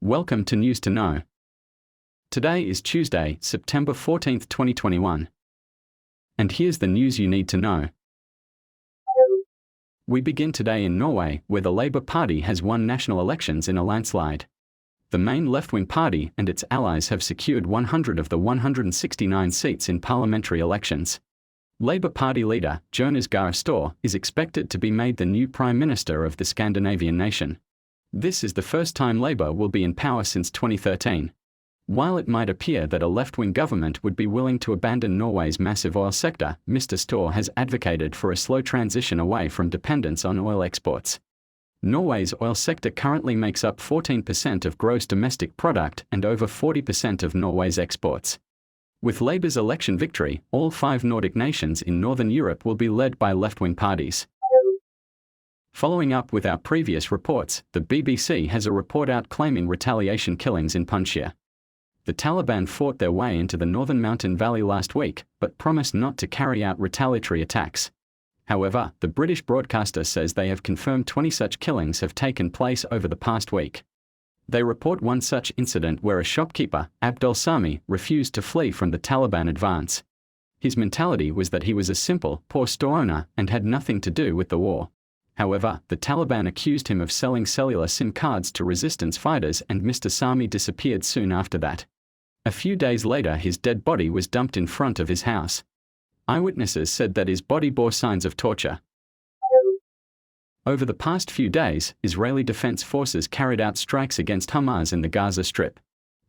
Welcome to News to Know. Today is Tuesday, September 14, 2021. And here's the news you need to know. We begin today in Norway, where the Labour Party has won national elections in a landslide. The main left-wing party and its allies have secured 100 of the 169 seats in parliamentary elections. Labour Party leader, Jonas Gahr Støre, is expected to be made the new Prime Minister of the Scandinavian nation. This is the first time Labour will be in power since 2013. While it might appear that a left-wing government would be willing to abandon Norway's massive oil sector, Mr. Støre has advocated for a slow transition away from dependence on oil exports. Norway's oil sector currently makes up 14% of gross domestic product and over 40% of Norway's exports. With Labour's election victory, all 5 Nordic nations in Northern Europe will be led by left-wing parties. Following up with our previous reports, the BBC has a report out claiming retaliation killings in Panjshir. The Taliban fought their way into the northern mountain valley last week, but promised not to carry out retaliatory attacks. However, the British broadcaster says they have confirmed 20 such killings have taken place over the past week. They report one such incident where a shopkeeper, Abdul Sami, refused to flee from the Taliban advance. His mentality was that he was a simple, poor store owner and had nothing to do with the war. However, the Taliban accused him of selling cellular SIM cards to resistance fighters, and Mr. Sami disappeared soon after that. A few days later, his dead body was dumped in front of his house. Eyewitnesses said that his body bore signs of torture. Over the past few days, Israeli Defense Forces carried out strikes against Hamas in the Gaza Strip.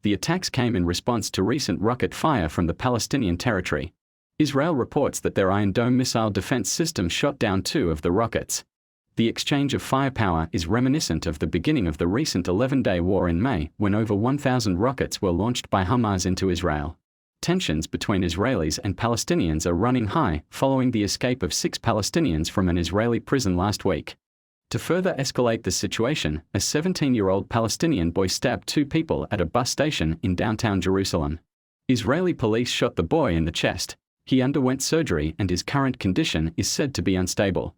The attacks came in response to recent rocket fire from the Palestinian territory. Israel reports that their Iron Dome missile defense system shot down 2 of the rockets. The exchange of firepower is reminiscent of the beginning of the recent 11-day war in May, when over 1,000 rockets were launched by Hamas into Israel. Tensions between Israelis and Palestinians are running high, following the escape of 6 Palestinians from an Israeli prison last week. To further escalate the situation, a 17-year-old Palestinian boy stabbed 2 people at a bus station in downtown Jerusalem. Israeli police shot the boy in the chest. He underwent surgery and his current condition is said to be unstable.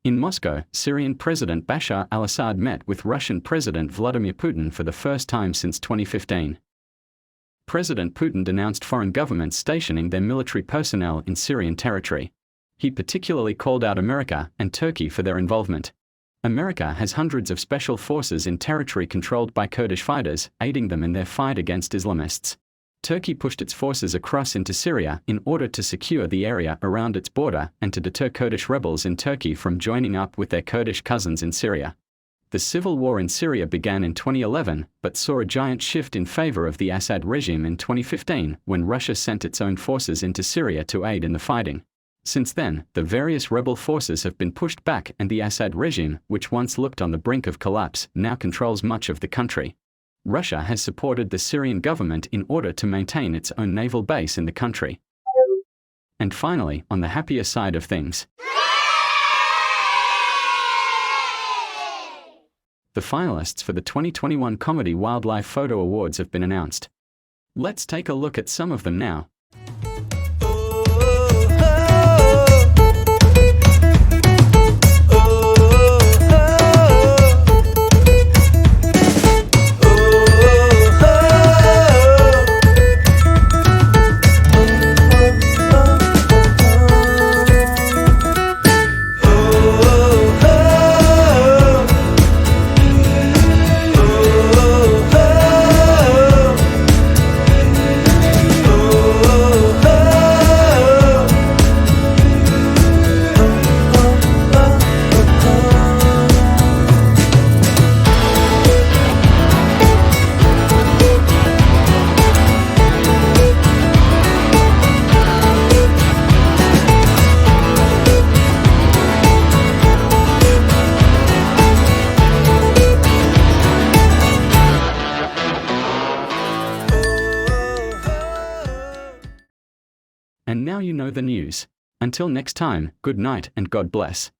In Moscow, Syrian President Bashar al-Assad met with Russian President Vladimir Putin for the first time since 2015. President Putin denounced foreign governments stationing their military personnel in Syrian territory. He particularly called out America and Turkey for their involvement. America has hundreds of special forces in territory controlled by Kurdish fighters, aiding them in their fight against Islamists. Turkey pushed its forces across into Syria in order to secure the area around its border and to deter Kurdish rebels in Turkey from joining up with their Kurdish cousins in Syria. The civil war in Syria began in 2011, but saw a giant shift in favor of the Assad regime in 2015, when Russia sent its own forces into Syria to aid in the fighting. Since then, the various rebel forces have been pushed back, and the Assad regime, which once looked on the brink of collapse, now controls much of the country. Russia has supported the Syrian government in order to maintain its own naval base in the country. And finally, on the happier side of things, the finalists for the 2021 Comedy Wildlife Photo Awards have been announced. Let's take a look at some of them now. And now you know the news. Until next time, good night and God bless.